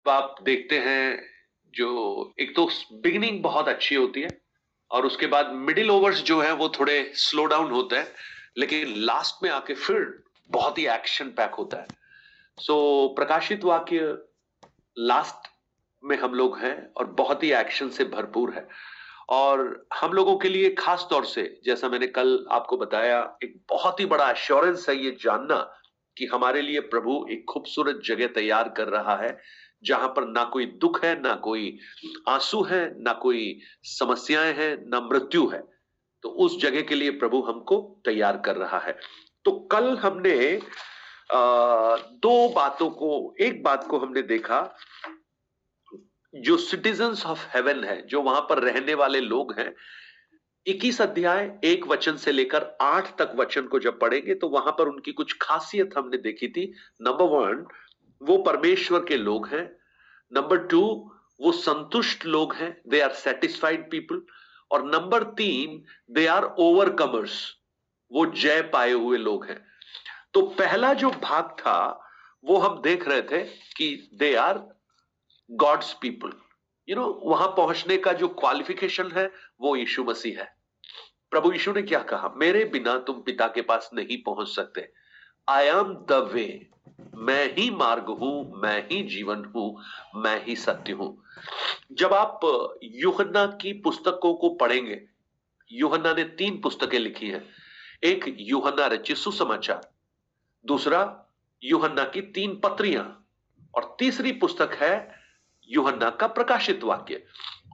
आप देखते हैं जो एक तो बिगिनिंग बहुत अच्छी होती है और उसके बाद मिडिल ओवर्स जो है वो थोड़े स्लो डाउन होते हैं, लेकिन लास्ट में आके फिर बहुत ही एक्शन पैक होता है। सो प्रकाशित वाक्य लास्ट में हम लोग हैं और बहुत ही एक्शन से भरपूर है। और हम लोगों के लिए खास तौर से, जैसा मैंने कल आपको बताया, एक बहुत ही बड़ा एश्योरेंस है ये जानना कि हमारे लिए प्रभु एक खूबसूरत जगह तैयार कर रहा है, जहां पर ना कोई दुख है, ना कोई आंसू है, ना कोई समस्याएं हैं, ना मृत्यु है। तो उस जगह के लिए प्रभु हमको तैयार कर रहा है। तो कल हमने दो बातों को, एक बात को हमने देखा, जो सिटीजन्स ऑफ हेवन है, जो वहां पर रहने वाले लोग हैं। 21 अध्याय 1 वचन से लेकर 8 तक वचन को जब पढ़ेंगे तो वहां पर उनकी कुछ खासियत हमने देखी थी। नंबर 1, वो परमेश्वर के लोग हैं। नंबर 2, वो संतुष्ट लोग हैं, दे आर सेटिस्फाइड पीपल। और नंबर 3, दे आर ओवरकमर्स, वो जय पाए हुए लोग हैं। तो पहला जो भाग था वो हम देख रहे थे कि दे आर गॉड्स पीपल। वहां पहुंचने का जो क्वालिफिकेशन है वो यीशु मसीह है। प्रभु यीशु ने क्या कहा? मेरे बिना तुम पिता के पास नहीं पहुंच सकते। आई एम द वे, मैं ही मार्ग हूं, मैं ही जीवन हूं, मैं ही सत्य हूं। जब आप यूहन्ना की पुस्तकों को पढ़ेंगे, यूहन्ना ने 3 पुस्तकें लिखी हैं। एक यूहन्ना रचित सुसमाचार, दूसरा यूहन्ना की 3 पत्रियां, और तीसरी पुस्तक है यूहन्ना का प्रकाशित वाक्य।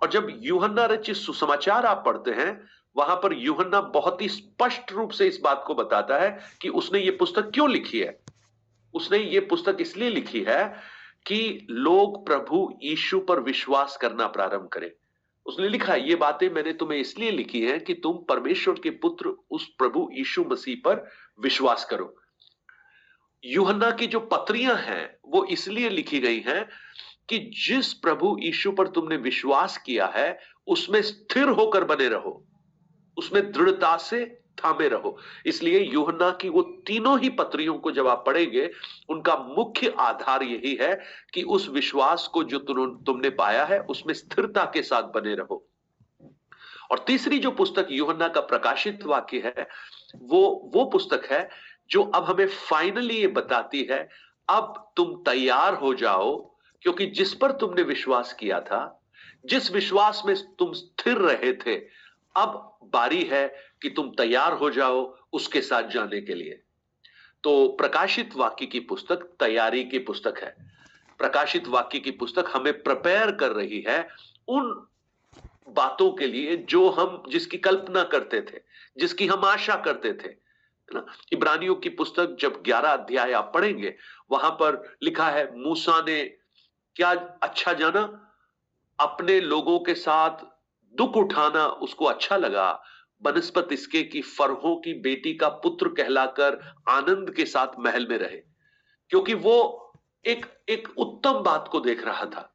और जब यूहन्ना रचित सुसमाचार आप पढ़ते हैं, वहां पर यूहन्ना बहुत ही स्पष्ट रूप से इस बात को बताता है कि उसने ये पुस्तक क्यों लिखी है। उसने ये पुस्तक इसलिए लिखी है कि लोग प्रभु यीशु पर विश्वास करना प्रारंभ करें। उसने लिखा है, ये बातें मैंने तुम्हें इसलिए लिखी हैं कि तुम परमेश्वर के पुत्र उस प्रभु यीशु मसीह पर विश्वास करो। यूहन्ना की जो पत्रियां हैं वो इसलिए लिखी गई हैं कि जिस प्रभु यीशु पर तुमने विश्वास किया है उसमें स्थिर होकर बने रहो, उसमें दृढ़ता से थामे रहो। इसलिए यूहन्ना की वो तीनों ही पत्रियों को जब आप पढ़ेंगे, उनका मुख्य आधार यही है कि उस विश्वास को जो तुमने पाया है उसमें स्थिरता के साथ बने रहो। और तीसरी जो पुस्तक यूहन्ना का प्रकाशित वाक्य है, वो पुस्तक है जो अब हमें फाइनली ये बताती है, अब तुम तैयार हो जाओ, क्योंकि जिस पर तुमने विश्वास किया था, जिस विश्वास में तुम स्थिर रहे थे, अब बारी है कि तुम तैयार हो जाओ उसके साथ जाने के लिए। तो प्रकाशित वाक्य की पुस्तक तैयारी की पुस्तक है। प्रकाशित वाक्य की पुस्तक हमें प्रिपेयर कर रही है उन बातों के लिए जो हम, जिसकी कल्पना करते थे, जिसकी हम आशा करते थे, है ना। इब्रानियों की पुस्तक जब 11 अध्याय आप पढ़ेंगे, वहां पर लिखा है, मूसा ने क्या अच्छा जाना, अपने लोगों के साथ दुख उठाना उसको अच्छा लगा, बनस्पत इसके कि फरहो की बेटी का पुत्र कहलाकर आनंद के साथ महल में रहे। क्योंकि वो एक एक उत्तम बात को देख रहा था।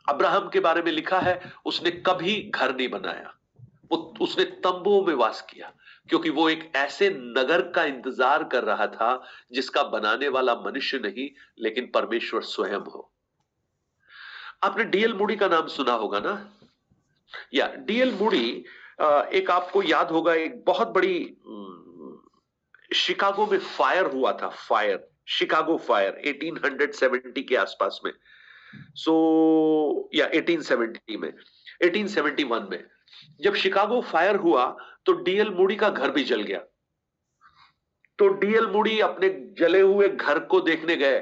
अब्राहम के बारे में लिखा है, उसने कभी घर नहीं बनाया, वो उसने तंबुओं में वास किया, क्योंकि वो एक ऐसे नगर का इंतजार कर रहा था जिसका बनाने वाला मनुष्य नहीं लेकिन परमेश्वर स्वयं हो। आपने डीएल मूडी का नाम सुना होगा ना? या डीएल मूडी, एक आपको याद होगा, एक बहुत बड़ी शिकागो में फायर हुआ था, फायर, शिकागो फायर 1870 के आसपास में। या 1870 में, 1871 में जब शिकागो फायर हुआ तो डीएल मूडी का घर भी जल गया। तो डीएल मूडी अपने जले हुए घर को देखने गए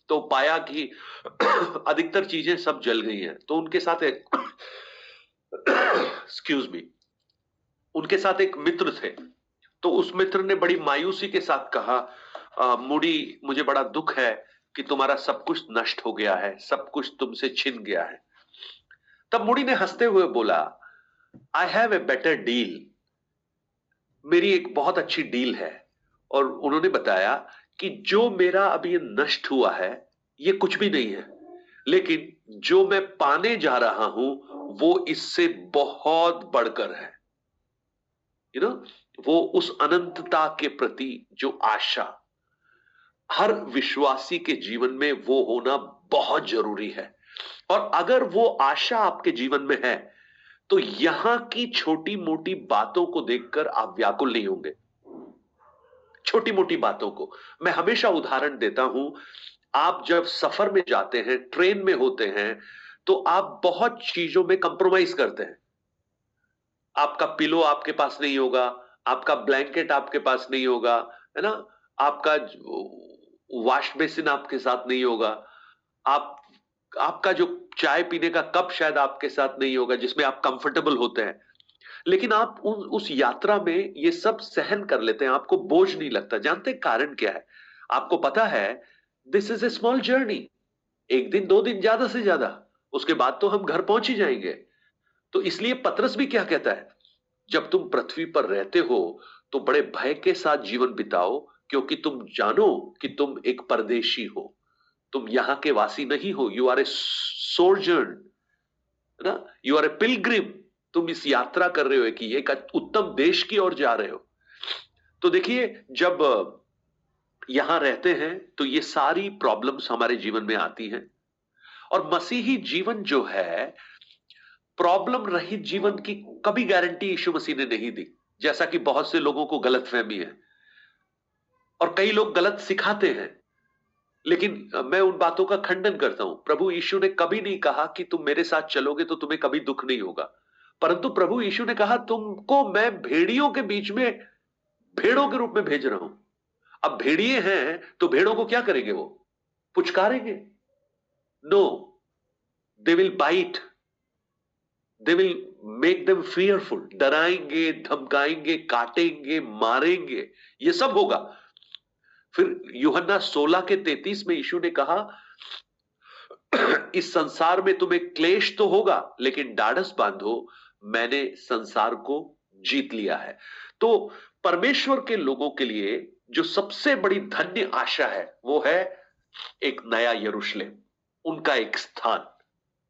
तो पाया कि अधिकतर चीजें सब जल गई हैं। तो उनके साथ एक एक्सक्यूज मी, उनके साथ एक मित्र थे। तो उस मित्र ने बड़ी मायूसी के साथ कहा, मूडी, मुझे बड़ा दुख है कि तुम्हारा सब कुछ नष्ट हो गया है, सब कुछ तुमसे छिन गया है। तब मूडी ने हंसते हुए बोला, I have a better deal, मेरी एक बहुत अच्छी डील है। और उन्होंने बताया कि जो मेरा अभी ये नष्ट हुआ है ये कुछ भी नहीं है, लेकिन जो मैं पाने जा रहा हूं वो इससे बहुत बढ़कर है। वो उस अनंतता के प्रति जो आशा, हर विश्वासी के जीवन में वो होना बहुत जरूरी है। और अगर वो आशा आपके जीवन में है तो यहां की छोटी मोटी बातों को देखकर आप व्याकुल नहीं होंगे। छोटी मोटी बातों को मैं हमेशा उदाहरण देता हूं। आप जब सफर में जाते हैं, ट्रेन में होते हैं, तो आप बहुत चीजों में कंप्रोमाइज करते हैं। आपका पिलो आपके पास नहीं होगा, आपका ब्लैंकेट आपके पास नहीं होगा, है ना, आपका वॉश बेसिन आपके साथ नहीं होगा, आप आपका जो चाय पीने का कप शायद आपके साथ नहीं होगा जिसमें आप कंफर्टेबल होते हैं। लेकिन आप उस यात्रा में ये सब सहन कर लेते हैं, आपको बोझ नहीं लगता। जानते हैं कारण क्या है? आपको पता है this is a small journey, एक दिन दो दिन ज्यादा से ज्यादा, उसके बाद तो हम घर पहुंच ही जाएंगे। तो इसलिए पतरस भी क्या कहता है, जब तुम पृथ्वी पर रहते हो तो बड़े भय के साथ जीवन बिताओ, क्योंकि तुम जानो कि तुम एक परदेशी हो, तुम यहां के वासी नहीं हो। यू आर ए सोजर्न, है ना, यू आर ए पिलग्रिम। तुम इस यात्रा कर रहे हो कि एक उत्तम देश की ओर जा रहे हो। तो देखिए, जब यहां रहते हैं तो ये सारी प्रॉब्लम्स हमारे जीवन में आती हैं। और मसीही जीवन जो है, प्रॉब्लम रहित जीवन की कभी गारंटी यीशु मसीह ने नहीं दी, जैसा कि बहुत से लोगों को गलतफहमी है और कई लोग गलत सिखाते हैं। लेकिन मैं उन बातों का खंडन करता हूं। प्रभु यीशु ने कभी नहीं कहा कि तुम मेरे साथ चलोगे तो तुम्हें कभी दुख नहीं होगा, परंतु प्रभु यीशु ने कहा तुमको मैं भेड़ियों के बीच में भेड़ों के रूप में भेज रहा हूं। अब भेड़िए हैं तो भेड़ों को क्या करेंगे? वो पुचकारेंगे? No, they will bite, they will make them fearful. डराएंगे, धमकाएंगे, काटेंगे, मारेंगे, ये सब होगा। फिर यूहन्ना 16 के 33 में यीशु ने कहा इस संसार में तुम्हें क्लेश तो होगा, लेकिन ढाढ़स बांधो, मैंने संसार को जीत लिया है। तो परमेश्वर के लोगों के लिए जो सबसे बड़ी धन्य आशा है वो है एक नया यरूशलेम, उनका एक स्थान,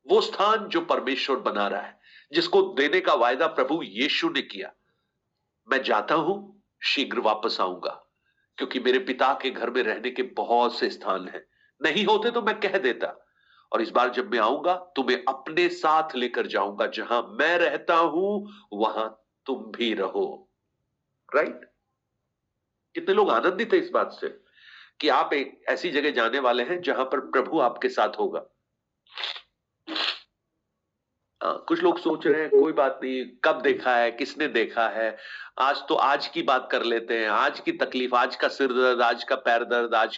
वो स्थान जो परमेश्वर बना रहा है, जिसको देने का वायदा प्रभु यीशु ने किया। मैं जाता हूं, शीघ्र वापस आऊंगा, क्योंकि मेरे पिता के घर में रहने के बहुत से स्थान हैं। नहीं होते तो मैं कह देता। और इस बार जब मैं आऊंगा तुम्हें अपने साथ लेकर जाऊंगा, जहां मैं रहता हूं वहां तुम भी रहो। राइट? कितने लोग आनंदित है इस बात से कि आप एक ऐसी जगह जाने वाले हैं जहां पर प्रभु आपके साथ होगा। कुछ लोग सोच रहे हैं कोई बात नहीं, कब देखा है, किसने देखा है, आज तो आज की बात कर लेते हैं, आज की तकलीफ, आज का सिर दर्द, आज का पैर दर्द, आज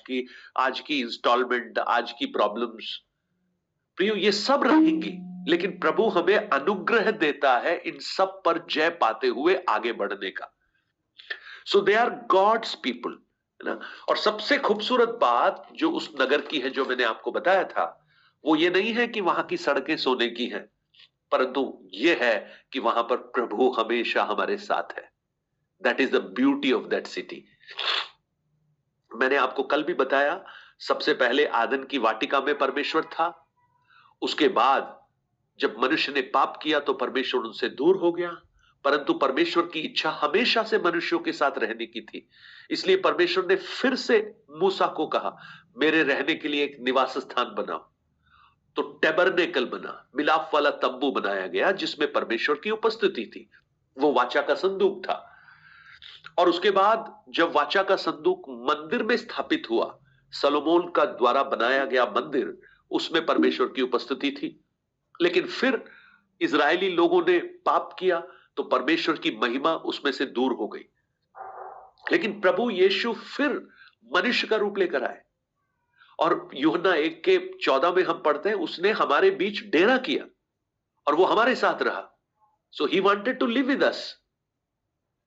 की इंस्टॉलमेंट, आज की प्रॉब्लम्स। प्रियो, ये सब रहेंगी, लेकिन प्रभु हमें अनुग्रह देता है इन सब पर जय पाते हुए आगे बढ़ने का। सो दे आर गॉड्स पीपल, है ना। और सबसे खूबसूरत बात जो उस नगर की है, जो मैंने आपको बताया था, वो ये नहीं है कि वहां की सड़कें सोने की हैं, परंतु ये है कि वहां पर प्रभु हमेशा हमारे साथ है। That is the beauty of that city. मैंने आपको कल भी बताया, सबसे पहले आदन की वाटिका में परमेश्वर था। उसके बाद जब मनुष्य ने पाप किया तो परमेश्वर उनसे दूर हो गया, परंतु परमेश्वर की इच्छा हमेशा से मनुष्यों के साथ रहने की थी। इसलिए परमेश्वर ने फिर से मूसा को कहा, मेरे रहने के लिए एक निवास स्थान बनाओ। तो टैबरनेकल बना, मिलाप वाला तंबू बनाया गया, जिसमें परमेश्वर की उपस्थिति थी। वो वाचा का संदूक था। और उसके बाद जब वाचा का संदूक मंदिर में स्थापित हुआ, सलोमोन का द्वारा बनाया गया मंदिर, उसमें परमेश्वर की उपस्थिति थी। लेकिन फिर इजरायली लोगों ने पाप किया तो परमेश्वर की महिमा उसमें से दूर हो गई। लेकिन प्रभु यीशु फिर मनुष्य का रूप लेकर आए, और यूहन्ना 1:14 में हम पढ़ते हैं, उसने हमारे बीच डेरा किया और वो हमारे साथ रहा। So he wanted to live with us.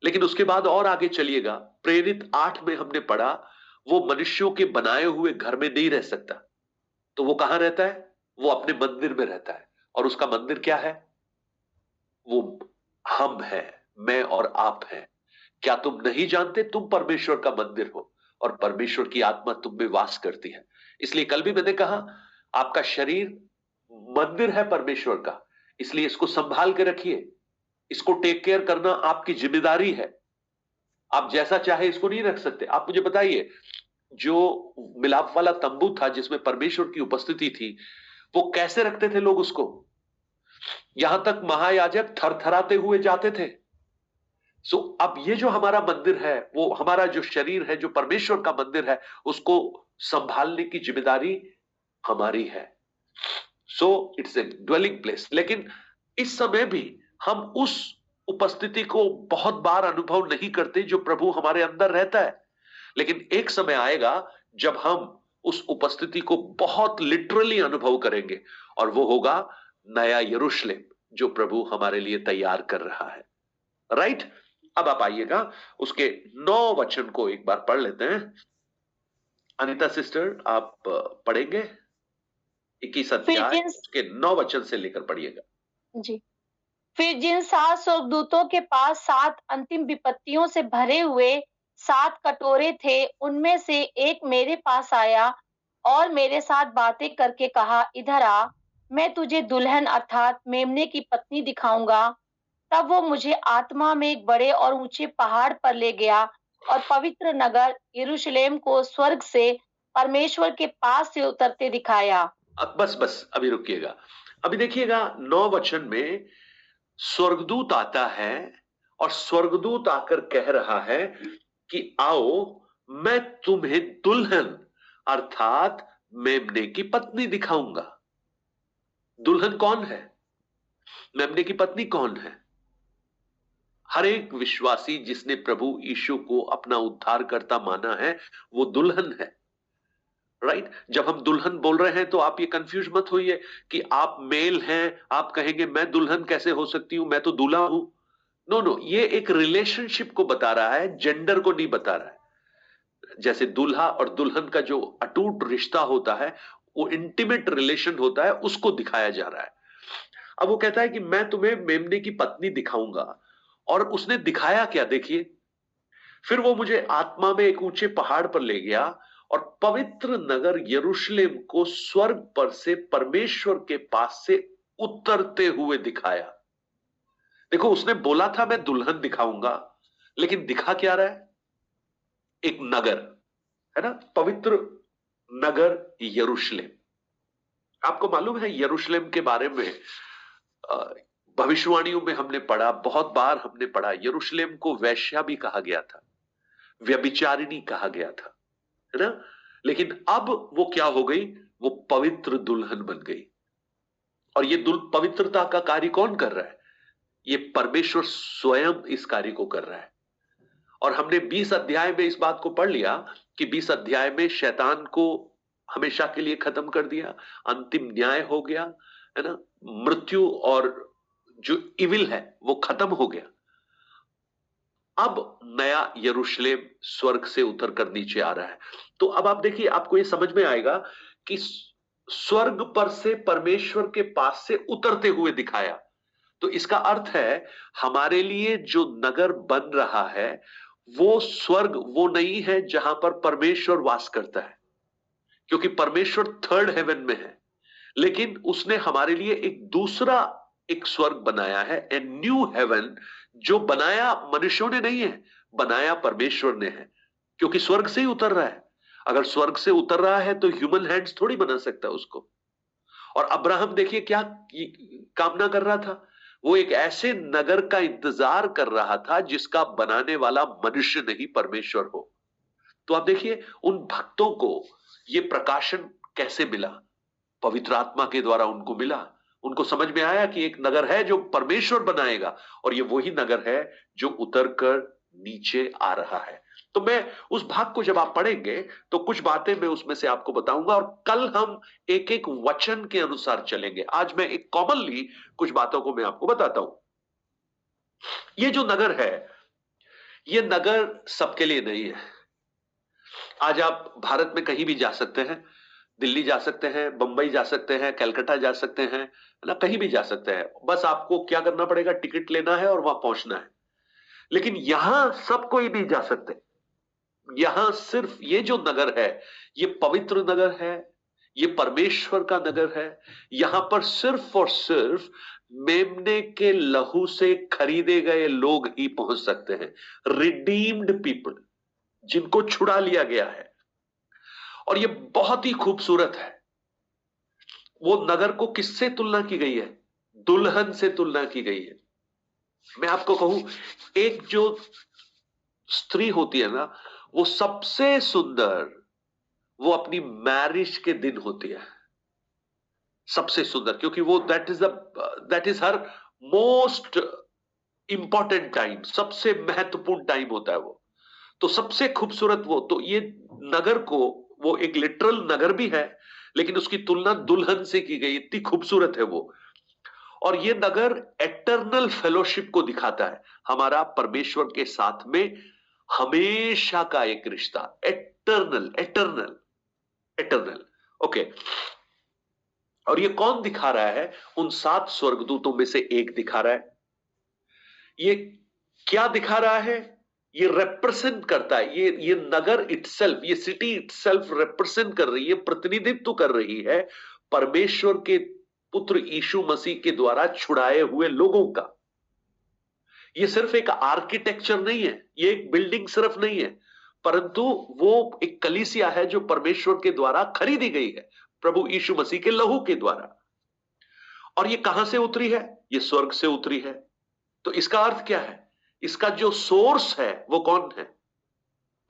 लेकिन उसके बाद और आगे चलिएगा, प्रेरित 8 में हमने पढ़ा, वो मनुष्यों के बनाए हुए घर में नहीं रह सकता। तो वो कहां रहता है? वो अपने मंदिर में रहता है। और उसका मंदिर क्या है? वो हम हैं, मैं और आप हैं। क्या तुम नहीं जानते तुम परमेश्वर का मंदिर हो और परमेश्वर की आत्मा तुम में वास करती है? इसलिए कल भी मैंने कहा, आपका शरीर मंदिर है परमेश्वर का, इसलिए इसको संभाल के रखिए। इसको टेक केयर करना आपकी जिम्मेदारी है। आप जैसा चाहे इसको नहीं रख सकते। आप मुझे बताइए, जो मिलाप वाला तंबू था जिसमें परमेश्वर की उपस्थिति थी, वो कैसे रखते थे लोग उसको? यहां तक महायाजक थरथराते हुए जाते थे। अब ये जो हमारा मंदिर है, वो हमारा जो शरीर है, जो परमेश्वर का मंदिर है, उसको संभालने की जिम्मेदारी हमारी है। It's a dwelling place. लेकिन इस समय भी हम उस उपस्थिति को बहुत बार अनुभव नहीं करते जो प्रभु हमारे अंदर रहता है। लेकिन एक समय आएगा जब हम उस उपस्थिति को बहुत लिटरली अनुभव करेंगे, और वो होगा नया यरूशलेम जो प्रभु हमारे लिए तैयार कर रहा है। राइट? अब आप आइएगा, उसके 9 वचन को एक बार पढ़ लेते हैं। अनीता सिस्टर, आप पढ़ेंगे 21 अध्याय उसके 9 वचन से लेकर पढ़िएगा जी। फिर जिन 7 स्वर्गदूतों के पास 7 अंतिम विपत्तियों से भरे हुए 7 कटोरे थे, उनमें से एक मेरे पास आया और मेरे साथ बातें करके कहा, इधर आ, मैं तुझे दुल्हन अर्थात मेमने की पत्नी दिखाऊंगा। तब वो मुझे आत्मा में एक बड़े और ऊंचे पहाड़ पर ले गया और पवित्र नगर यरूशलेम को स्वर्ग से परमेश्वर के पास से उतरते दिखाया। अब बस अभी रुकिएगा। अभी देखिएगा 9 वचन में स्वर्गदूत आता है और स्वर्गदूत आकर कह रहा है कि आओ, मैं तुम्हें दुल्हन अर्थात मेमने की पत्नी दिखाऊंगा। दुल्हन कौन है? मेमने की पत्नी कौन है? हर एक विश्वासी जिसने प्रभु यीशु को अपना उद्धारकर्ता माना है, वो दुल्हन है। राइट? जब हम दुल्हन बोल रहे हैं तो आप ये कंफ्यूज मत होइए कि आप मेल हैं, आप कहेंगे मैं दुल्हन कैसे हो सकती हूं, मैं तो दूल्हा हूं। नो, ये एक रिलेशनशिप को बता रहा है, जेंडर को नहीं बता रहा है। जैसे दूल्हा और दुल्हन का जो अटूट रिश्ता होता है, वो इंटीमेट रिलेशन होता है, उसको दिखाया जा रहा है। अब वो कहता है कि मैं तुम्हें मेमने की पत्नी दिखाऊंगा, और उसने दिखाया क्या? देखिए, फिर वो मुझे आत्मा में एक ऊंचे पहाड़ पर ले गया और पवित्र नगर यरूशलेम को स्वर्ग पर से परमेश्वर के पास से उतरते हुए दिखाया। देखो, उसने बोला था मैं दुल्हन दिखाऊंगा, लेकिन दिखा क्या रहा है? एक नगर, है ना? पवित्र नगर यरूशलेम। आपको मालूम है यरूशलेम के बारे में भविष्यवाणियों में हमने पढ़ा, बहुत बार हमने पढ़ा, यरूशलेम को वेश्या भी कहा गया था, व्यभिचारिणी कहा गया था, है ना? लेकिन अब वो क्या हो गई? वो पवित्र दुल्हन बन गई। और ये पवित्रता का कार्य कौन कर रहा है? ये परमेश्वर स्वयं इस कार्य को कर रहा है। और हमने 20 अध्याय में इस बात को पढ़ लिया कि 20 अध्याय में शैतान को हमेशा के लिए खत्म कर दिया, अंतिम न्याय हो गया, है ना? मृत्यु और जो इविल है वो खत्म हो गया। अब नया यरूशलेम स्वर्ग से उतर कर नीचे आ रहा है। तो अब आप देखिए, आपको ये समझ में आएगा कि स्वर्ग पर से परमेश्वर के पास से उतरते हुए दिखाया। तो इसका अर्थ है हमारे लिए जो नगर बन रहा है, वो स्वर्ग वो नहीं है जहां पर परमेश्वर वास करता है, क्योंकि परमेश्वर थर्ड हेवन में है। लेकिन उसने हमारे लिए एक दूसरा एक स्वर्ग बनाया है, ए न्यू हेवन, जो बनाया मनुष्यों ने नहीं है, बनाया परमेश्वर ने है, क्योंकि स्वर्ग से ही उतर रहा है। अगर स्वर्ग से उतर रहा है तो ह्यूमन हैंड्स थोड़ी बना सकता उसको। और अब्राहम देखिए क्या कामना कर रहा था? वो एक ऐसे नगर का इंतजार कर रहा था जिसका बनाने वाला मनुष्य नहीं परमेश्वर हो। तो आप देखिए उन भक्तों को ये प्रकाशन कैसे मिला? पवित्र आत्मा के द्वारा उनको मिला। उनको समझ में आया कि एक नगर है जो परमेश्वर बनाएगा, और ये वही नगर है जो उतरकर नीचे आ रहा है। तो मैं उस भाग को जब आप पढ़ेंगे तो कुछ बातें मैं उसमें से आपको बताऊंगा, और कल हम एक एक वचन के अनुसार चलेंगे। आज मैं एक कॉमनली कुछ बातों को मैं आपको बताता हूं। ये जो नगर है, ये नगर सबके लिए नहीं है। आज आप भारत में कहीं भी जा सकते हैं, दिल्ली जा सकते हैं, बंबई जा सकते हैं, कलकत्ता जा सकते हैं, ना कहीं भी जा सकते हैं। बस आपको क्या करना पड़ेगा? टिकट लेना है और वहां पहुंचना है। लेकिन यहां सब कोई नहीं जा सकते। यहां सिर्फ ये जो नगर है, ये पवित्र नगर है, ये परमेश्वर का नगर है। यहां पर सिर्फ और सिर्फ मेमने के लहू से खरीदे गए लोग ही पहुंच सकते हैं। रिडीम्ड पीपल, जिनको छुड़ा लिया गया है। और ये बहुत ही खूबसूरत है। वो नगर को किससे तुलना की गई है? दुल्हन से तुलना की गई है। मैं आपको कहूं, एक जो स्त्री होती है ना, वो सबसे सुंदर वो अपनी मैरिज के दिन होती है, सबसे सुंदर, क्योंकि वो that is her most important time, सबसे महत्वपूर्ण टाइम होता है वो। तो सबसे खूबसूरत वो, तो ये नगर को, वो एक लिटरल नगर भी है, लेकिन उसकी तुलना दुल्हन से की गई, इतनी खूबसूरत है वो। और ये नगर एटर्नल फेलोशिप को दिखाता है, हमारा परमेश्वर के साथ में हमेशा का एक रिश्ता, एटर्नल एटर्नल एटर्नल। ओके, और ये कौन दिखा रहा है? उन 7 स्वर्गदूतों में से एक दिखा रहा है। ये क्या दिखा रहा है? ये रिप्रेजेंट करता है, ये नगर इटसेल्फ, ये सिटी इटसेल्फ रिप्रेजेंट कर रही है, प्रतिनिधित्व कर रही है परमेश्वर के पुत्र यीशु मसीह के द्वारा छुड़ाए हुए लोगों का। ये सिर्फ एक आर्किटेक्चर नहीं है, ये एक बिल्डिंग सिर्फ नहीं है, परंतु वो एक कलीसिया है जो परमेश्वर के द्वारा खरीदी गई है, प्रभु यीशु मसीह के लहू के द्वारा। और ये कहां से उतरी है? ये स्वर्ग से उतरी है। तो इसका अर्थ क्या है? इसका जो सोर्स है वो कौन है?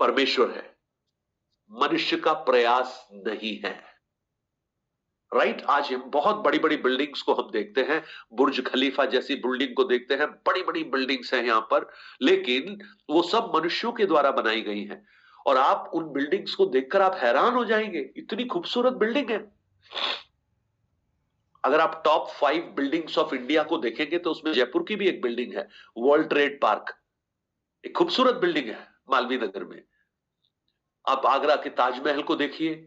परमेश्वर है, मनुष्य का प्रयास नहीं है। राइट? आज हम बहुत बड़ी बड़ी बिल्डिंग्स को हम देखते हैं, बुर्ज खलीफा जैसी बिल्डिंग को देखते हैं, बड़ी बड़ी बिल्डिंग्स हैं यहां पर, लेकिन वो सब मनुष्यों के द्वारा बनाई गई हैं। और आप उन बिल्डिंग्स को देखकर आप हैरान हो जाएंगे, इतनी खूबसूरत बिल्डिंग है। अगर आप टॉप 5 बिल्डिंग्स ऑफ इंडिया को देखेंगे तो उसमें जयपुर की भी एक बिल्डिंग है, वर्ल्ड ट्रेड पार्क, एक खूबसूरत बिल्डिंग है मालवीय नगर में। आप आगरा के ताजमहल को देखिए,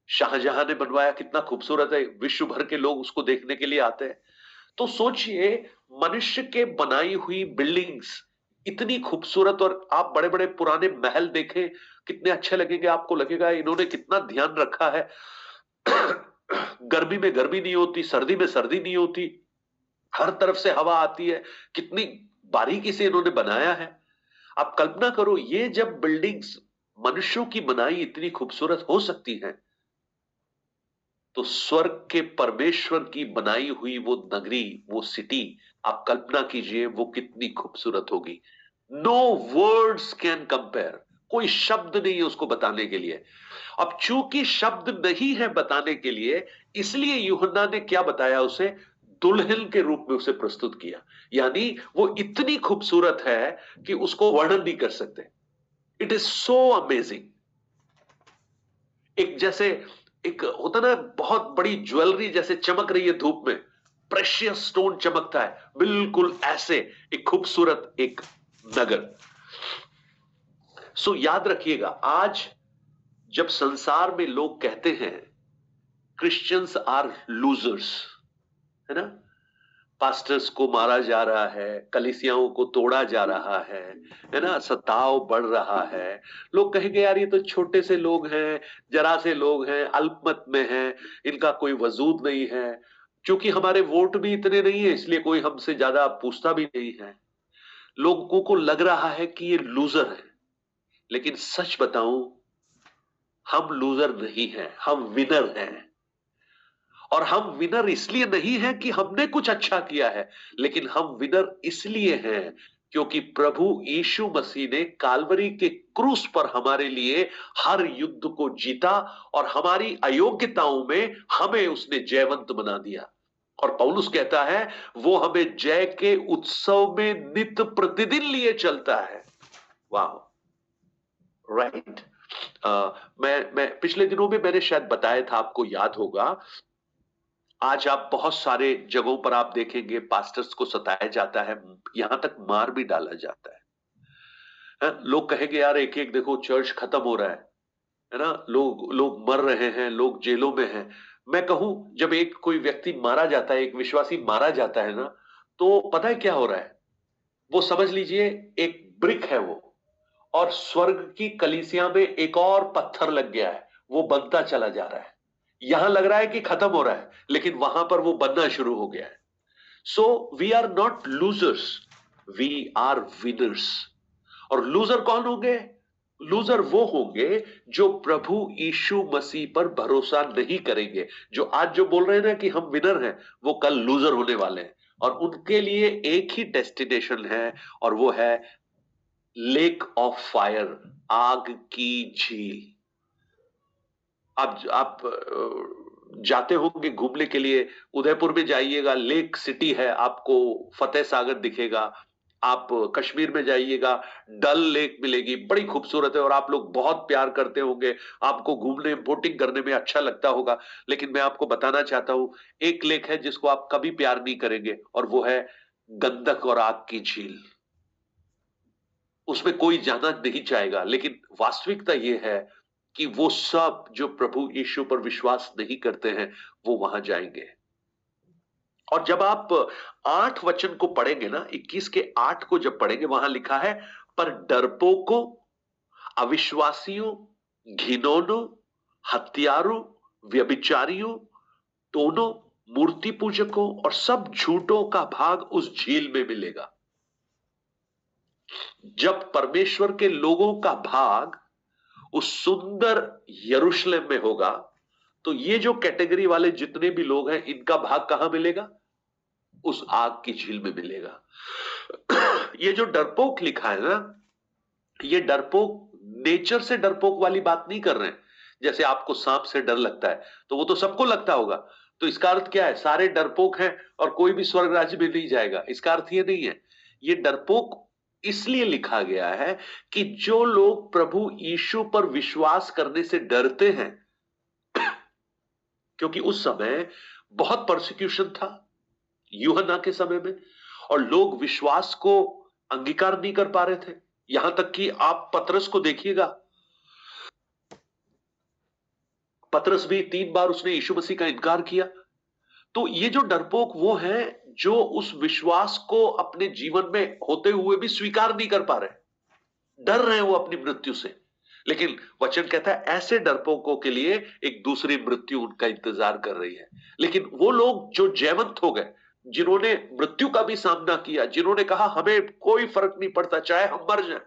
शाहजहां ने बनवाया, कितना खूबसूरत है, विश्व भर के लोग उसको देखने के लिए आते हैं। तो सोचिए, मनुष्य के बनाई हुई बिल्डिंग्स इतनी खूबसूरत, और आप बड़े बड़े पुराने महल देखें, कितने अच्छे लगेंगे, आपको लगेगा इन्होंने कितना ध्यान रखा है। गर्मी में गर्मी नहीं होती, सर्दी में सर्दी नहीं होती, हर तरफ से हवा आती है, कितनी बारीकी से इन्होंने बनाया है। आप कल्पना करो, ये जब बिल्डिंग्स मनुष्यों की बनाई इतनी खूबसूरत हो सकती हैं, तो स्वर्ग के परमेश्वर की बनाई हुई वो नगरी, वो सिटी, आप कल्पना कीजिए वो कितनी खूबसूरत होगी। नो वर्ड्स कैन कंपेयर, कोई शब्द नहीं है उसको बताने के लिए। अब चूंकि शब्द नहीं है बताने के लिए, इसलिए यूहन्ना ने क्या बताया? उसे दुल्हन के रूप में उसे प्रस्तुत किया, यानी वो इतनी खूबसूरत है कि उसको वर्णन नहीं कर सकते। It is so amazing. एक जैसे एक होता ना, बहुत बड़ी ज्वेलरी जैसे चमक रही है धूप में, प्रेशियस स्टोन चमकता है, बिल्कुल ऐसे एक खूबसूरत एक नगर। सो याद रखिएगा, आज जब संसार में लोग कहते हैं क्रिश्चियंस आर लूजर्स, है ना, पास्टर्स को मारा जा रहा है, कलीसियाओं को तोड़ा जा रहा है ना, सताव बढ़ रहा है, लोग कहेंगे यार ये तो छोटे से लोग हैं, जरा से लोग हैं, अल्पमत में हैं, इनका कोई वजूद नहीं है, क्योंकि हमारे वोट भी इतने नहीं है इसलिए कोई हमसे ज्यादा पूछता भी नहीं है। लोगों को लग रहा है कि ये लूजर है, लेकिन सच बताऊं, हम लूजर नहीं हैं, हम विनर हैं। और हम विनर इसलिए नहीं है कि हमने कुछ अच्छा किया है, लेकिन हम विनर इसलिए हैं क्योंकि प्रभु यीशु मसीह ने काल्वरी के क्रूस पर हमारे लिए हर युद्ध को जीता, और हमारी अयोग्यताओं में हमें उसने जयवंत बना दिया। और पौलुस कहता है वो हमें जय के उत्सव में नित्य प्रतिदिन लिए चलता है। वाह, राइट। मैं पिछले दिनों में मैंने शायद बताया था, आपको याद होगा, आज आप बहुत सारे जगहों पर आप देखेंगे पास्टर्स को सताया जाता है, यहां तक मार भी डाला जाता है। लोग कहेंगे यार एक एक देखो चर्च खत्म हो रहा है ना, लोग लोग मर रहे हैं, लोग जेलों में हैं। मैं कहूं, जब एक कोई व्यक्ति मारा जाता है, एक विश्वासी मारा जाता है ना, तो पता है क्या हो रहा है? वो समझ लीजिए एक ब्रिक है वो, और स्वर्ग की कलीसिया में एक और पत्थर लग गया है, वो बनता चला जा रहा है। यहां लग रहा है कि खत्म हो रहा है, लेकिन वहां पर वो बनना शुरू हो गया है। So we are not losers, we are winners. और लूजर कौन होंगे? लूजर वो होंगे जो प्रभु यीशु मसीह पर भरोसा नहीं करेंगे। जो आज जो बोल रहे हैं ना कि हम विनर हैं, वो कल लूजर होने वाले हैं। और उनके लिए एक ही डेस्टिनेशन है, और वो है लेक ऑफ फायर, आग की झील। आप जाते होंगे घूमने के लिए, उदयपुर में जाइएगा, लेक सिटी है, आपको फतेह सागर दिखेगा। आप कश्मीर में जाइएगा, डल लेक मिलेगी, बड़ी खूबसूरत है और आप लोग बहुत प्यार करते होंगे, आपको घूमने बोटिंग करने में अच्छा लगता होगा। लेकिन मैं आपको बताना चाहता हूं, एक लेक है जिसको आप कभी प्यार नहीं करेंगे, और वो है गंधक और आग की झील। उसमें कोई जाना नहीं चाहेगा। लेकिन वास्तविकता यह है कि वो सब जो प्रभु यीशु पर विश्वास नहीं करते हैं, वो वहां जाएंगे। और जब आप 8 वचन को पढ़ेंगे ना, 21 के 8 को जब पढ़ेंगे, वहां लिखा है, पर डरपोकों, अविश्वासियों, घिनौनों, हत्यारों, व्यभिचारियों, टोनों, मूर्ति पूजकों और सब झूठों का भाग उस झील में मिलेगा। जब परमेश्वर के लोगों का भाग उस सुंदर यरूशलेम में होगा, तो ये जो कैटेगरी वाले जितने भी लोग हैं, इनका भाग कहां मिलेगा? उस आग की झील में मिलेगा। ये जो डरपोक लिखा है ना, ये डरपोक नेचर से डरपोक वाली बात नहीं कर रहे हैं। जैसे आपको सांप से डर लगता है, तो वो तो सबको लगता होगा, तो इसका अर्थ क्या है? सारे डरपोक हैं और कोई भी स्वर्ग राज्य में नहीं जाएगा, इसका अर्थ ये नहीं है। ये डरपोक इसलिए लिखा गया है कि जो लोग प्रभु यीशु पर विश्वास करने से डरते हैं, क्योंकि उस समय बहुत परसिक्यूशन था यूहन्ना के समय में, और लोग विश्वास को अंगीकार नहीं कर पा रहे थे। यहां तक कि आप पतरस को देखिएगा, पतरस भी 3 बार उसने यीशु मसीह का इनकार किया। तो ये जो डरपोक वो है जो उस विश्वास को अपने जीवन में होते हुए भी स्वीकार नहीं कर पा रहे, डर रहे हैं वो अपनी मृत्यु से। लेकिन वचन कहता है ऐसे डरपोकों के लिए एक दूसरी मृत्यु उनका इंतजार कर रही है। लेकिन वो लोग जो जयवंत हो गए, जिन्होंने मृत्यु का भी सामना किया, जिन्होंने कहा हमें कोई फर्क नहीं पड़ता चाहे हम मर जाएं।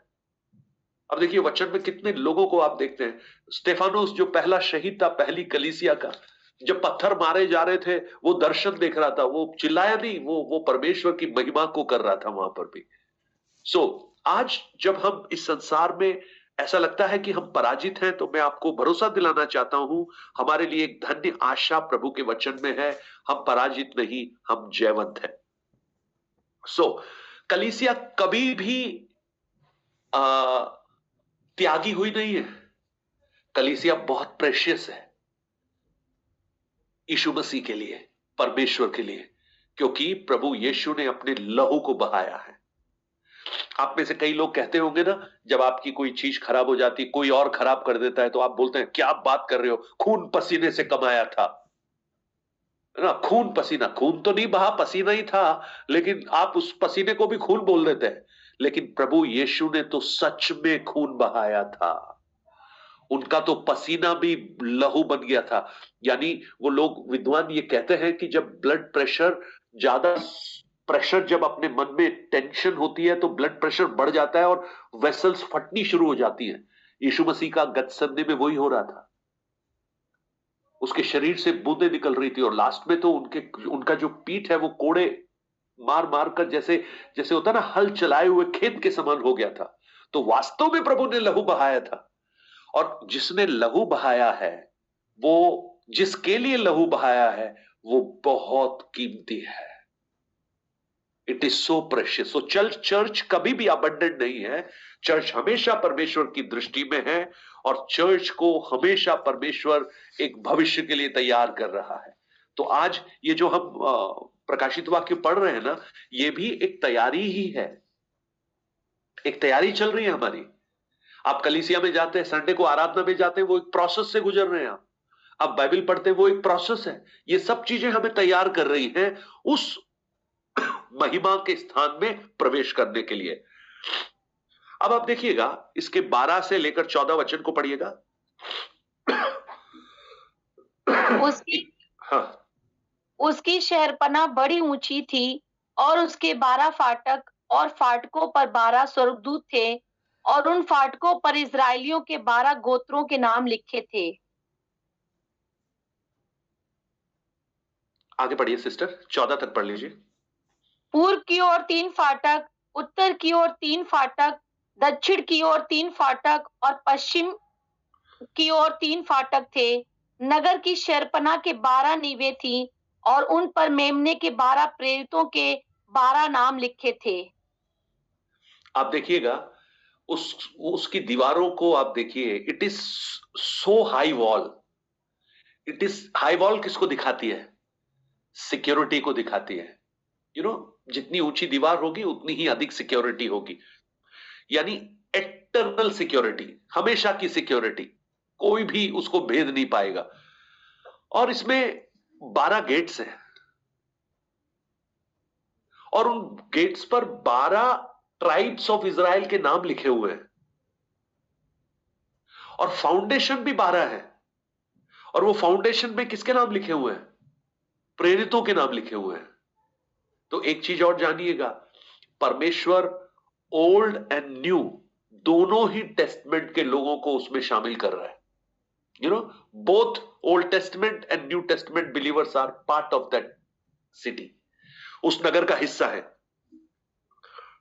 अब देखिए वचन में कितने लोगों को आप देखते हैं। स्टेफानोस जो पहला शहीद था पहली कलीसिया का, जब पत्थर मारे जा रहे थे, वो दर्शन देख रहा था, वो चिल्लाया नहीं, वो परमेश्वर की महिमा को कर रहा था वहां पर भी। आज जब हम इस संसार में ऐसा लगता है कि हम पराजित हैं, तो मैं आपको भरोसा दिलाना चाहता हूं, हमारे लिए एक धन्य आशा प्रभु के वचन में है। हम पराजित नहीं, हम जयवंत हैं। कलीसिया कभी भी त्यागी हुई नहीं है। कलीसिया बहुत प्रेशियस है यीशु मसीह के लिए, परमेश्वर के लिए, क्योंकि प्रभु यीशु ने अपने लहू को बहाया है। आप में से कई लोग कहते होंगे ना, जब आपकी कोई चीज खराब हो जाती, कोई और खराब कर देता है, तो आप बोलते हैं क्या आप बात कर रहे हो, खून पसीने से कमाया था ना। खून पसीना, खून तो नहीं बहा, पसीना ही था, लेकिन आप उस पसीने को भी खून बोल देते हैं। लेकिन प्रभु यीशु ने तो सच में खून बहाया था, उनका तो पसीना भी लहू बन गया था। यानी वो लोग विद्वान ये कहते हैं कि जब ब्लड प्रेशर ज्यादा, प्रेशर जब अपने मन में टेंशन होती है तो ब्लड प्रेशर बढ़ जाता है और वेसल्स फटनी शुरू हो जाती हैं। यीशु मसीह का गतसमने में वही हो रहा था, उसके शरीर से बूंदें निकल रही थी, और लास्ट में तो उनका जो पीठ है वो कोड़े मार मार कर जैसे जैसे होता है ना, हल चलाए हुए खेत के समान हो गया था। तो वास्तव में प्रभु ने लहू बहाया था, और जिसने लहू बहाया है, वो जिसके लिए लहू बहाया है, वो बहुत कीमती है। It is so precious. So church कभी भी अबंडेंट नहीं है। चर्च हमेशा परमेश्वर की दृष्टि में है, और चर्च को हमेशा परमेश्वर एक भविष्य के लिए तैयार कर रहा है। तो आज ये जो हम प्रकाशित वाक्य पढ़ रहे हैं ना, ये भी एक तैयारी ही है, एक तैयारी चल रही है हमारी। आप कलीसिया में जाते हैं, संडे को आराधना में जाते हैं, वो एक प्रोसेस से गुजर रहे हैं। आप बाइबल पढ़ते हैं, वो एक प्रोसेस है। ये सब चीजें हमें तैयार कर रही हैं उस महिमा के स्थान में प्रवेश करने के लिए। अब आप देखिएगा, इसके 12 से लेकर 14 वचन को पढ़िएगा। उसकी शहरपनाह बड़ी ऊंची थी, और उसके 12 फाटक, और फाटकों पर 12 स्वर्गदूत थे, और उन फाटकों पर इस्राएलियों के 12 गोत्रों के नाम लिखे थे। आगे पढ़िए सिस्टर, 14 तक पढ़ लीजिए। पूर्व की ओर 3 फाटक, उत्तर की ओर 3 फाटक, दक्षिण की ओर 3 फाटक और पश्चिम की ओर 3 फाटक थे। नगर की शहरपनाह के 12 नींवें थीं और उन पर मेम्ने के 12 प्रेरितों के 12 नाम लिखे थे। आप देखिएगा उसकी दीवारों को आप देखिए, it is so high wall. It is high wall किसको दिखाती है? सिक्योरिटी को दिखाती है। जितनी ऊंची दीवार होगी उतनी ही अधिक सिक्योरिटी होगी, यानी एटर्नल सिक्योरिटी, हमेशा की सिक्योरिटी, कोई भी उसको भेद नहीं पाएगा। और इसमें 12 गेट्स हैं और उन गेट्स पर 12 ट्राइब्स ऑफ इज़राइल के नाम लिखे हुए हैं और फाउंडेशन भी 12 है। और वो फाउंडेशन में किसके नाम लिखे हुए हैं? प्रेरितों के नाम लिखे हुए हैं। तो एक चीज और जानिएगा, परमेश्वर ओल्ड एंड न्यू दोनों ही टेस्टमेंट के लोगों को उसमें शामिल कर रहा है। Both Old Testament and New Testament believers are part of that city, उस नगर का हिस्सा है,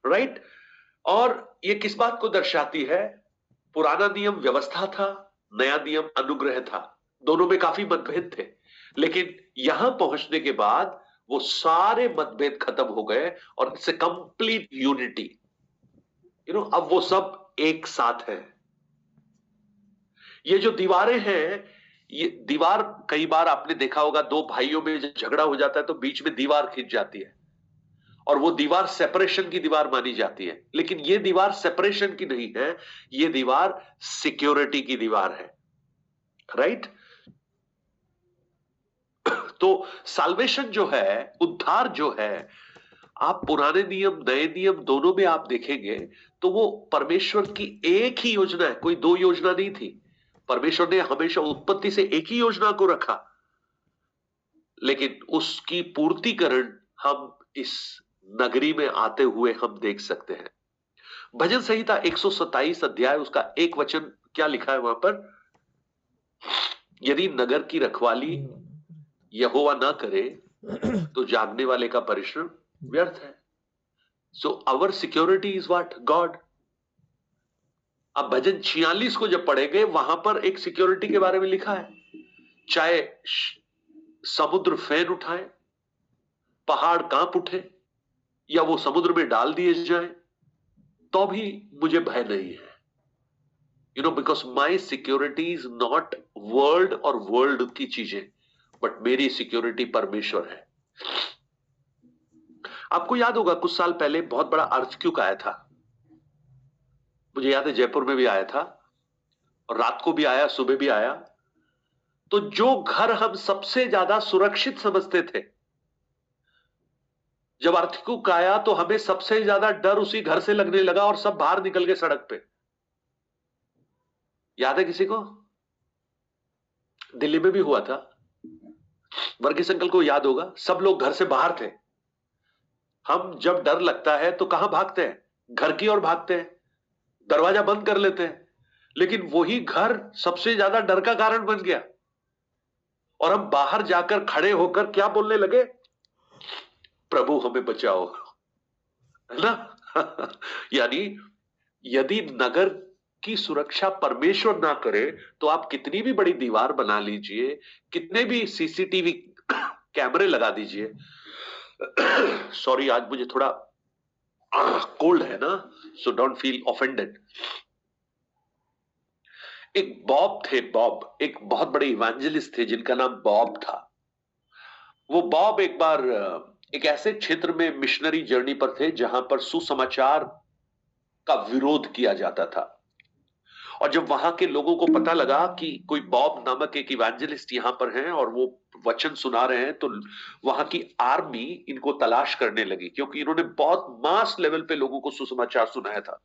राइट? और ये किस बात को दर्शाती है? पुराना नियम व्यवस्था था, नया नियम अनुग्रह था, दोनों में काफी मतभेद थे, लेकिन यहां पहुंचने के बाद वो सारे मतभेद खत्म हो गए और इट्स ए कंप्लीट यूनिटी। अब वो सब एक साथ है। ये जो दीवारें हैं, ये दीवार, कई बार आपने देखा होगा दो भाइयों में जब झगड़ा हो जाता है तो बीच में दीवार खिंच जाती है और वो दीवार सेपरेशन की दीवार मानी जाती है, लेकिन ये दीवार सेपरेशन की नहीं है, ये दीवार सिक्योरिटी की दीवार है, राइट? तो साल्वेशन जो है, उद्धार जो है, आप पुराने नियम नए नियम दोनों में आप देखेंगे तो वो परमेश्वर की एक ही योजना है, कोई दो योजना नहीं थी। परमेश्वर ने हमेशा उत्पत्ति से एक ही योजना को रखा, लेकिन उसकी पूर्तिकरण हम इस नगरी में आते हुए हम देख सकते हैं। भजन संहिता 127 अध्याय उसका एक वचन क्या लिखा है वहां पर? यदि नगर की रखवाली यहोवा ना करे तो जागने वाले का परिश्रम व्यर्थ है। So our security is what? God. अब भजन 46 को जब पढ़ेंगे वहां पर एक सिक्योरिटी के बारे में लिखा है, चाहे समुद्र फेन उठाए, पहाड़ कांप उठे या वो समुद्र में डाल दिए जाए तो भी मुझे भय नहीं है। Because my security is not world और वर्ल्ड की चीजें, बट मेरी सिक्योरिटी परमेश्वर है। आपको याद होगा कुछ साल पहले बहुत बड़ा अर्थक्वेक आया था, मुझे याद है जयपुर में भी आया था और रात को भी आया, सुबह भी आया। तो जो घर हम सबसे ज्यादा सुरक्षित समझते थे, जब अर्थक्वेक आया तो हमें सबसे ज्यादा डर उसी घर से लगने लगा और सब बाहर निकल गए सड़क पे। याद है किसी को? दिल्ली में भी हुआ था, वर्गीस अंकल को याद होगा, सब लोग घर से बाहर थे। हम जब डर लगता है तो कहां भागते हैं? घर की ओर भागते हैं, दरवाजा बंद कर लेते हैं, लेकिन वही घर सबसे ज्यादा डर का कारण बन गया और हम बाहर जाकर खड़े होकर क्या बोलने लगे? प्रभु हमें बचाओ, है ना? यानी यदि नगर की सुरक्षा परमेश्वर ना करे तो आप कितनी भी बड़ी दीवार बना लीजिए, कितने भी सीसीटीवी कैमरे लगा दीजिए, सॉरी आज मुझे थोड़ा कोल्ड है ना, सो डोंट फील ऑफेंडेड। एक बॉब थे, बॉब एक बहुत बड़े इवेंजलिस्ट थे जिनका नाम बॉब था। वो बॉब एक बार एक ऐसे क्षेत्र में मिशनरी जर्नी पर थे जहां पर सुसमाचार का विरोध किया जाता था, और जब वहां के लोगों को पता लगा कि कोई बॉब नामक एक इवेंजलिस्ट यहां पर हैं और वो वचन सुना रहे हैं, तो वहां की आर्मी इनको तलाश करने लगी, क्योंकि इन्होंने बहुत मास लेवल पे लोगों को सुसमाचार सुनाया था।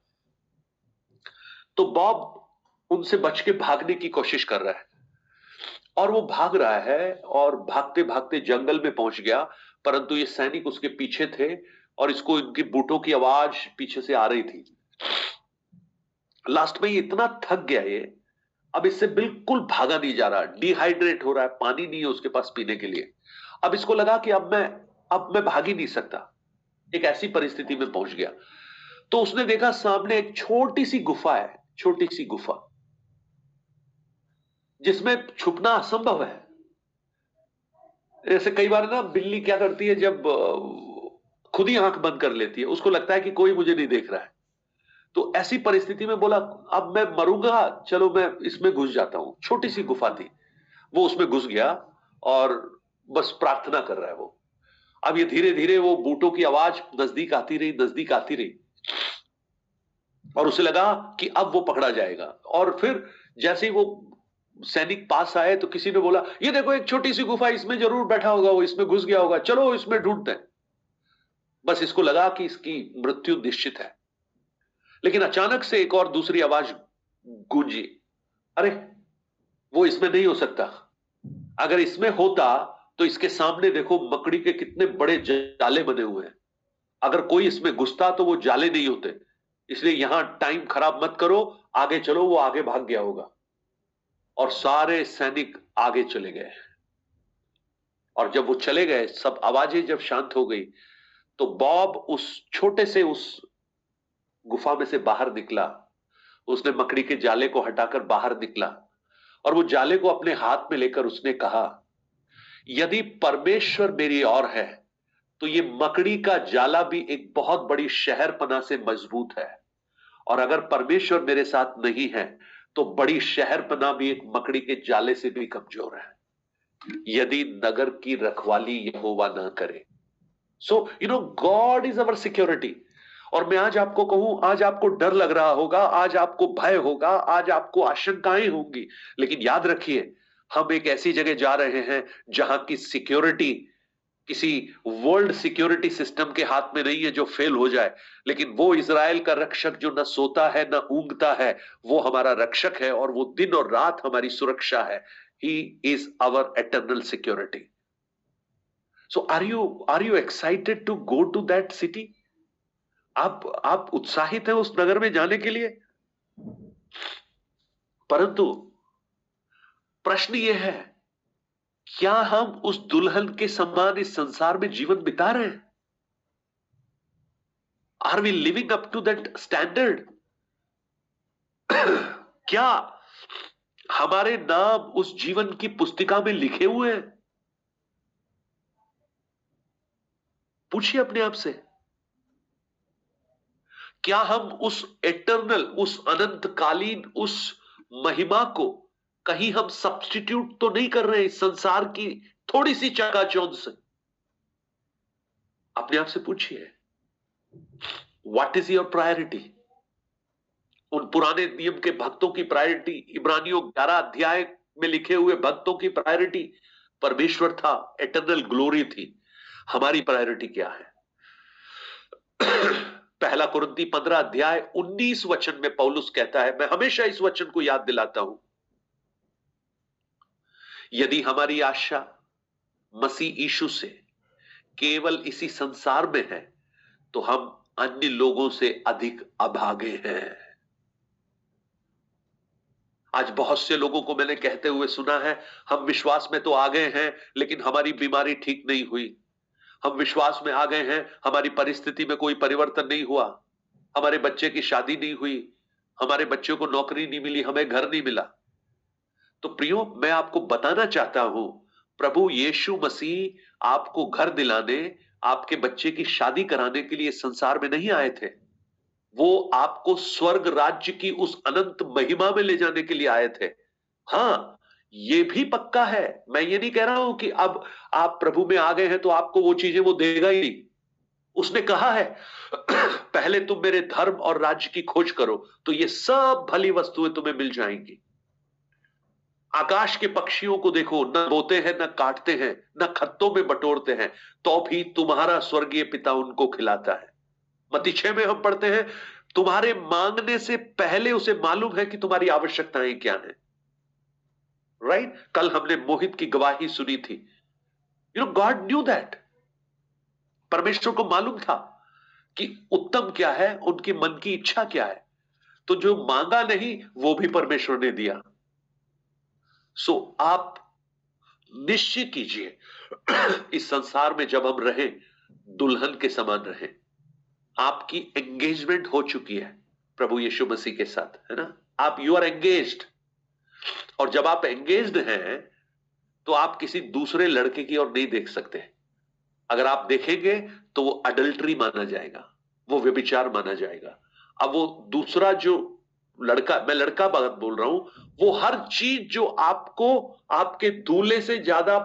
तो बॉब उनसे बच के भागने की कोशिश कर रहा है और वो भाग रहा है और भागते भागते जंगल में पहुंच गया, परंतु ये सैनिक उसके पीछे थे और इसको इनकी बूटों की आवाज पीछे से आ रही थी। लास्ट में ये इतना थक गया, ये अब इससे बिल्कुल भागा नहीं जा रहा, डिहाइड्रेट हो रहा है, पानी नहीं है उसके पास पीने के लिए। अब इसको लगा कि अब मैं भाग ही नहीं सकता, एक ऐसी परिस्थिति में पहुंच गया। तो उसने देखा सामने एक छोटी सी गुफा है, छोटी सी गुफा जिसमें छुपना असंभव है। जैसे कई बार ना बिल्ली क्या करती है, जब खुद ही आंख बंद कर लेती है, उसको लगता है कि कोई मुझे नहीं देख रहा है। तो ऐसी परिस्थिति में बोला अब मैं मरूंगा, चलो मैं इसमें घुस जाता हूं। छोटी सी गुफा थी, वो उसमें घुस गया और बस प्रार्थना कर रहा है वो। अब ये धीरे धीरे वो बूटों की आवाज नजदीक आती रही, नजदीक आती रही, और उसे लगा कि अब वो पकड़ा जाएगा। और फिर जैसे ही वो सैनिक पास आए तो किसी ने बोला ये देखो एक छोटी सी गुफा, इसमें जरूर बैठा होगा वो, इसमें घुस गया होगा, चलो इसमें ढूंढते हैं। बस इसको लगा कि इसकी मृत्यु निश्चित है। लेकिन अचानक से एक और दूसरी आवाज गूंजी, अरे वो इसमें नहीं हो सकता, अगर इसमें होता तो इसके सामने देखो मकड़ी के कितने बड़े जाले बने हुए हैं, अगर कोई इसमें घुसता तो वो जाले नहीं होते, इसलिए यहां टाइम खराब मत करो, आगे चलो। वो आगे भाग गया होगा। और सारे सैनिक आगे चले गए, और जब वो चले गए, सब आवाजें जब शांत हो गई, तो बॉब उस छोटे से उस गुफा में से बाहर निकला। उसने मकड़ी के जाले को हटाकर बाहर निकला, और वो जाले को अपने हाथ में लेकर उसने कहा, यदि परमेश्वर मेरी ओर है तो ये मकड़ी का जाला भी एक बहुत बड़ी शहरपना से मजबूत है, और अगर परमेश्वर मेरे साथ नहीं है तो बड़ी शहरपना भी एक मकड़ी के जाले से भी कमजोर है, यदि नगर की रखवाली यहोवा ना करे। सो गॉड इज अवर सिक्योरिटी। और मैं आज आपको कहूं, आज आपको डर लग रहा होगा, आज आपको भय होगा, आज आपको आशंकाएं होंगी, लेकिन याद रखिए हम एक ऐसी जगह जा रहे हैं जहां की सिक्योरिटी किसी वर्ल्ड सिक्योरिटी सिस्टम के हाथ में नहीं है जो फेल हो जाए, लेकिन वो इजराइल का रक्षक जो न सोता है न ऊंघता है, वो हमारा रक्षक है, और वो दिन और रात हमारी सुरक्षा है। He is our eternal security. So are you excited to go to that city? आप उत्साहित हैं उस नगर में जाने के लिए? परंतु प्रश्न यह है, क्या हम उस दुल्हन के समान इस संसार में जीवन बिता रहे हैं? Are we living up to that standard? क्या हमारे नाम उस जीवन की पुस्तिका में लिखे हुए हैं? पूछिए अपने आप से, क्या हम उस एटर्नल, उस अनंतकालीन, उस महिमा को कहीं हम सब्स्टिट्यूट तो नहीं कर रहे हैं इस संसार की थोड़ी सी चकाचौंध से? अपने आप से पूछिए, व्हाट इज योर प्रायोरिटी? उन पुराने नियम के भक्तों की प्रायोरिटी, इब्रानियों 11 अध्याय में लिखे हुए भक्तों की प्रायोरिटी परमेश्वर था, एटर्नल ग्लोरी थी। हमारी प्रायोरिटी क्या है? पहला कुरिन्ती 15 अध्याय 19 वचन में पौलुस कहता है, मैं हमेशा इस वचन को याद दिलाता हूं, यदि हमारी आशा मसीह यीशु से केवल इसी संसार में है तो हम अन्य लोगों से अधिक अभागे हैं। आज बहुत से लोगों को मैंने कहते हुए सुना है, हम विश्वास में तो आ गए हैं लेकिन हमारी बीमारी ठीक नहीं हुई, हम विश्वास में आ गए हैं, हमारी परिस्थिति में कोई परिवर्तन नहीं हुआ, हमारे बच्चे की शादी नहीं हुई, हमारे बच्चों को नौकरी नहीं मिली, हमें घर नहीं मिला। तो प्रियो, मैं आपको बताना चाहता हूं, प्रभु यीशु मसीह आपको घर दिलाने, आपके बच्चे की शादी कराने के लिए संसार में नहीं आए थे। वो आपको स्वर्ग राज्य की उस अनंत महिमा में ले जाने के लिए आए थे। हाँ, ये भी पक्का है, मैं ये नहीं कह रहा हूं कि अब आप प्रभु में आ गए हैं तो आपको वो चीजें वो देगा ही नहीं। उसने कहा है पहले तुम मेरे धर्म और राज्य की खोज करो तो ये सब भली वस्तुएं तुम्हें मिल जाएंगी। आकाश के पक्षियों को देखो, न बोते हैं, न काटते हैं, न खत्तों में बटोरते हैं, तो भी तुम्हारा स्वर्गीय पिता उनको खिलाता है। मत्ती 6 में हम पढ़ते हैं, तुम्हारे मांगने से पहले उसे मालूम है कि तुम्हारी आवश्यकताएं क्या हैं। राइट? कल हमने मोहित की गवाही सुनी थी। God knew that. परमेश्वर को मालूम था कि उत्तम क्या है, उनके मन की इच्छा क्या है। तो जो मांगा नहीं वो भी परमेश्वर ने दिया। सो आप निश्चय कीजिए इस संसार में जब हम रहें, दुल्हन के समान रहें। आपकी एंगेजमेंट हो चुकी है प्रभु यीशु मसीह के साथ, है ना? आप यू आर एंगेज्ड, और जब आप एंगेज्ड हैं तो आप किसी दूसरे लड़के की ओर नहीं देख सकते। अगर आप देखेंगे तो वो अडल्ट्री माना जाएगा, वो व्यभिचार माना जाएगा। अब वो दूसरा जो लड़का, मैं लड़का बात बोल रहा हूं, वो हर चीज जो आपको आपके दूल्हे से ज्यादा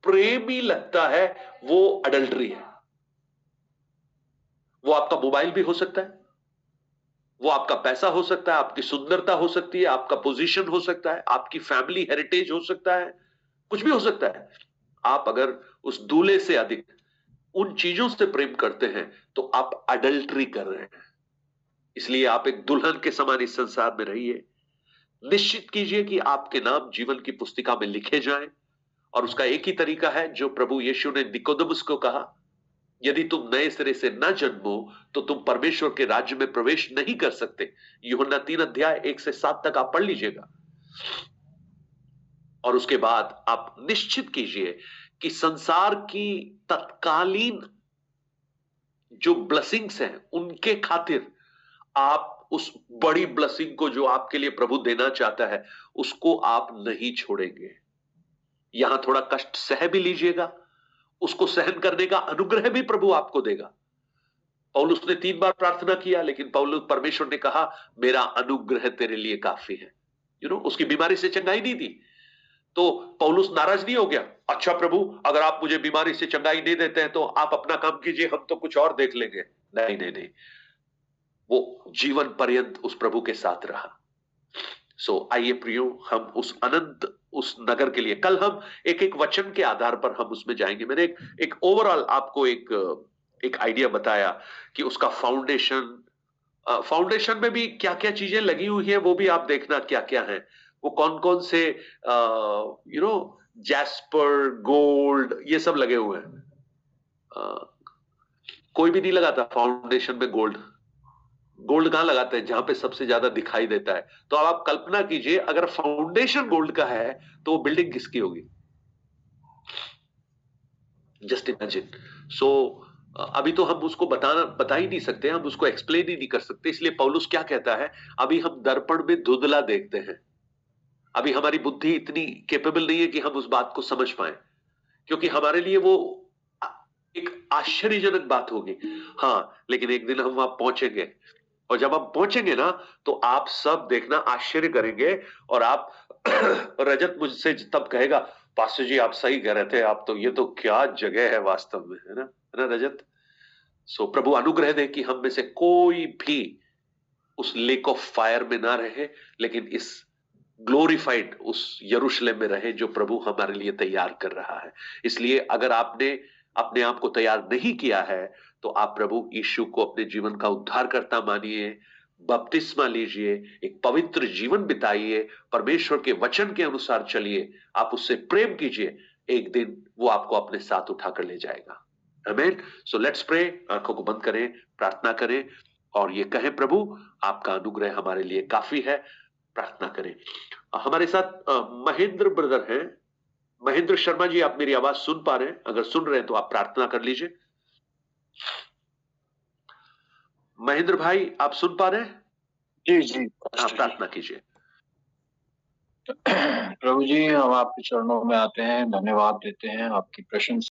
प्रेमी लगता है वो अडल्ट्री है। वो आपका मोबाइल भी हो सकता है, वो आपका पैसा हो सकता है, आपकी सुंदरता हो सकती है, आपका पोजीशन हो सकता है, आपकी फैमिली हेरिटेज हो सकता है, कुछ भी हो सकता है। आप अगर उस दूल्हे से अधिक उन चीजों से प्रेम करते हैं तो आप अडल्ट्री कर रहे हैं। इसलिए आप एक दुल्हन के समान इस संसार में रहिए। निश्चित कीजिए कि आपके नाम जीवन की पुस्तिका में लिखे जाएं, और उसका एक ही तरीका है जो प्रभु यीशु ने निकोदेमुस को कहा, यदि तुम नए सिरे से न जन्मो तो तुम परमेश्वर के राज्य में प्रवेश नहीं कर सकते। यूहन्ना 3 अध्याय 1 से 7 तक आप पढ़ लीजिएगा। और उसके बाद आप निश्चित कीजिए कि संसार की तत्कालीन जो ब्लेसिंग्स हैं उनके खातिर आप उस बड़ी ब्लेसिंग को जो आपके लिए प्रभु देना चाहता है उसको आप नहीं छोड़ेंगे। यहां थोड़ा कष्ट सह भी लीजिएगा, उसको सहन करने का अनुग्रह भी प्रभु आपको देगा। पौलुस ने 3 बार प्रार्थना किया, लेकिन पौलुस परमेश्वर ने कहा मेरा अनुग्रह तेरे लिए काफी है। उसकी बीमारी से चंगाई नहीं दी तो पौलुस नाराज नहीं हो गया, अच्छा प्रभु अगर आप मुझे बीमारी से चंगाई नहीं देते हैं तो आप अपना काम कीजिए, हम तो कुछ और देख लेंगे। नहीं नहीं नहीं, वो जीवन पर्यंत उस प्रभु के साथ रहा। सो आइए प्रियो, हम उस अनंत उस नगर के लिए कल हम एक एक वचन के आधार पर हम उसमें जाएंगे। मैंने एक ओवरऑल आपको एक आइडिया बताया कि उसका फाउंडेशन में भी क्या क्या चीजें लगी हुई है, वो भी आप देखना क्या क्या है, वो कौन कौन से जैस्पर, गोल्ड, ये सब लगे हुए हैं। कोई भी नहीं लगाता फाउंडेशन में गोल्ड। गोल्ड कहां लगाते हैं? जहां पे सबसे ज्यादा दिखाई देता है। तो अब आप कल्पना कीजिए अगर फाउंडेशन गोल्ड का है तो वो बिल्डिंग किसकी होगी? Just imagine. सो अभी तो हम उसको बता ही नहीं सकते, हम उसको एक्सप्लेन ही नहीं कर सकते। इसलिए पौलुस क्या कहता है, अभी हम दर्पण में धुंधला देखते हैं, अभी हमारी बुद्धि इतनी कैपेबल नहीं है कि हम उस बात को समझ पाए, क्योंकि हमारे लिए वो एक आश्चर्यजनक बात होगी। हाँ, लेकिन एक दिन हम वहां पहुंचेंगे, और जब हम पहुंचेंगे ना तो आप सब देखना आश्चर्य करेंगे, और आप रजत मुझसे तब कहेगा पास्टर जी आप सही कह रहे थे, आप तो ये तो क्या जगह है वास्तव में, है ना रजत? सो प्रभु अनुग्रह दे कि हम में से कोई भी उस लेक ऑफ फायर में ना रहे, लेकिन इस ग्लोरीफाइड उस यरूशलेम में रहे जो प्रभु हमारे लिए तैयार कर रहा है। इसलिए अगर आपने अपने आप को तैयार नहीं किया है तो आप प्रभु यीशु को अपने जीवन का उद्धारकर्ता मानिए, बपतिस्मा लीजिए, एक पवित्र जीवन बिताइए, परमेश्वर के वचन के अनुसार चलिए, आप उससे प्रेम कीजिए, एक दिन वो आपको अपने साथ उठाकर ले जाएगा। आमीन। So let's pray. आंखों को बंद करें, प्रार्थना करें और ये कहें प्रभु आपका अनुग्रह हमारे लिए काफी है। प्रार्थना करें। हमारे साथ महेंद्र ब्रदर हैं। महेंद्र शर्मा जी, आप मेरी आवाज सुन पा रहे हैं? अगर सुन रहे हैं तो आप प्रार्थना कर लीजिए। महेंद्र भाई, आप सुन पा रहे हैं? जी जी, आप प्रार्थना कीजिए। प्रभु जी, हम आपके चरणों में आते हैं, धन्यवाद देते हैं, आपकी प्रशंसा